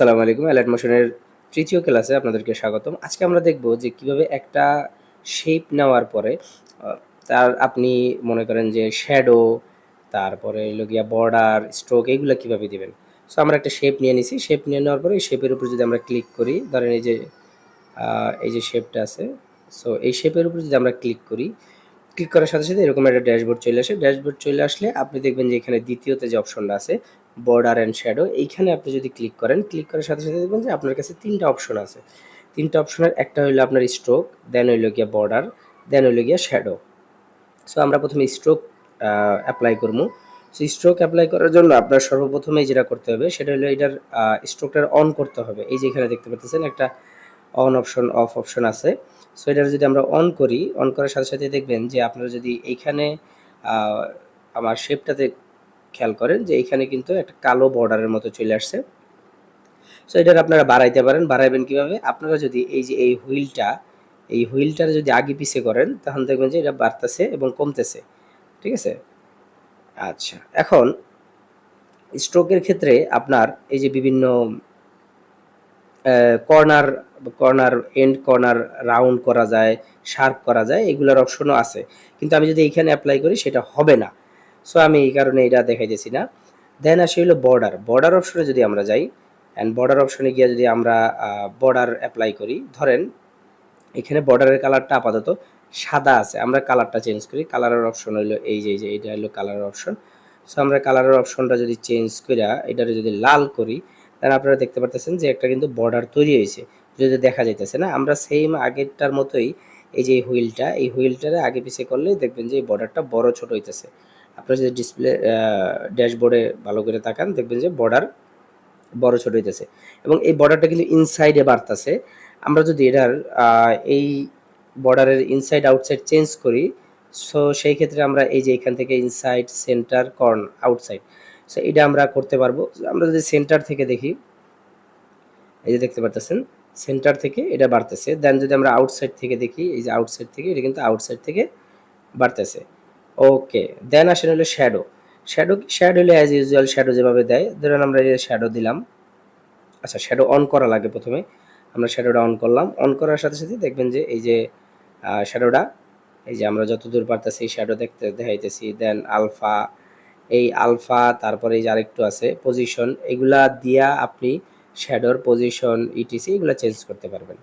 আসসালামু আলাইকুম। অ্যালাইড মোশনের তৃতীয় ক্লাসে আপনাদেরকে স্বাগতম। আজকে আমরা দেখব যে কিভাবে একটা শেপ নেওয়ার পরে আ তার আপনি মনে করেন যে শ্যাডো, তারপরে হইলো গিয়া বর্ডার, স্ট্রোক এগুলা কিভাবে দিবেন। সো আমরা একটা শেপ নিয়ে নিছি। শেপ নিয়ে নেওয়ার পরে এই শেপের উপর যদি আমরা ক্লিক করি, ধরেন এই যে শেপটা আছে। সো এই শেপের উপর যদি আমরা ক্লিক করি, ক্লিক করার সাথে সাথে এরকম একটা ড্যাশবোর্ড চলে আসে। ড্যাশবোর্ড চলে আসলে আপনি দেখবেন যে এখানে দ্বিতীয়তে যে অপশনটা আছে বর্ডার অ্যান্ড শ্যাডো, এইখানে আপনি যদি ক্লিক করেন, ক্লিক করার সাথে সাথে দেখবেন যে আপনার কাছে ৩ টা অপশন আছে। ৩ টা অপশনের একটা হইলো আপনার স্ট্রোক, দেন হইলো গিয়া বর্ডার, দেন হইলো গিয়া শ্যাডো। সো আমরা প্রথমে স্ট্রোক এপ্লাই করবো। সো স্ট্রোক এপ্লাই করার জন্য আপনার সর্বপ্রথমেই যেটা করতে হবে সেটা হলো এটার স্ট্রোকটার অন করতে হবে। এই যে এখানে দেখতে পাচ্ছেন একটা অন অপশন, অফ অপশন আছে। সো এটা যদি আমরা অন করি, অন করার সাথে সাথে দেখবেন যে আপনারা যদি এইখানে আমার শেপটাতে খেয়াল করেন যে এইখানে কিন্তু একটা কালো বর্ডারের মতো চলে আসছে। সো এটার আপনারা বাড়াইতে পারেন। বাড়াইবেন কিভাবে? আপনারা যদি এই যে এই হুইলটার যদি আগে পিছে করেন তখন দেখবেন যে এটা বাড়তেছে এবং কমতেছে। ঠিক আছে? আচ্ছা। এখন স্ট্রোকের ক্ষেত্রে আপনার এই যে বিভিন্ন কর্নার, এন্ড কর্নার রাউন্ড করা যায়, শার্প করা যায়, এগুলার অপশনও আছে। কিন্তু আমি যদি এইখানে এপ্লাই করি সেটা হবে না। সো আমি এই কারণে এটা দেখাইতেছি না। দেন আসে হলো বর্ডার। বর্ডার অপশনে যদি আমরা যাই, অ্যান্ড বর্ডার অপশনে গিয়ে যদি আমরা বর্ডার এপ্লাই করি, ধরেন এখানে বর্ডারের কালারটা আপাতত সাদা আছে। আমরা কালারটা চেঞ্জ করি। কালারের অপশন হইলো এই যে এটা হলো কালারের অপশন। সো আমরা কালারের অপশনটা যদি চেঞ্জ কইরা এটারে যদি লাল করি, তাহলে আপনারা দেখতে পারতেছেন যে একটা কিন্তু বর্ডার তৈরি হইছে। যদি দেখা যাইতেছে না? আমরা সেইম আগেরটার মতোই এই যে এই হুইলটারে আগে পিছে করলেই দেখবেন যে এই বর্ডারটা বড় ছোট হইতেছে। আপনারা যদি ডিসপ্লে ড্যাশবোর্ডে ভালো করে তাকান দেখবেন যে বর্ডার বড় ছোট হইতেছে এবং এই বর্ডারটা কিন্তু ইনসাইডে বাড়তেছে। আমরা যদি এটার এই বর্ডারের ইনসাইড আউটসাইড চেঞ্জ করি, সো সেই ক্ষেত্রে আমরা এই যে এখান থেকে ইনসাইড, সেন্টার, আউটসাইড, সো এটা আমরা করতে পারবো। আমরা যদি সেন্টার থেকে দেখি, এই যে দেখতে পারতেছেন সেন্টার থেকে এটা বাড়তেছে। দেন যদি আমরা আউটসাইড থেকে দেখি, এই যে আউটসাইড থেকে এটা কিন্তু আউটসাইড থেকে বাড়তেছে। ওকে, দেন আসেন হলো শ্যাডো। শ্যাডো হলো অ্যাজ ইউজুয়াল শ্যাডো যেভাবে দেয়। ধরেন আমরা এই শ্যাডো দিলাম। আচ্ছা, শ্যাডো অন করা লাগে প্রথমে। আমরা শ্যাডোটা অন করলাম। অন করার সাথে সাথে দেখবেন যে এই যে শ্যাডোটা, এই যে আমরা যতদূর পারতেছি শ্যাডো দেখাইতেছি। দেন আলফা, এই আলফা, তারপরে এই যে আরেকটু আছে পজিশন, এগুলা দিয়া আপনি শ্যাডোর পজিশন ইটিসি এগুলা চেঞ্জ করতে পারবেন।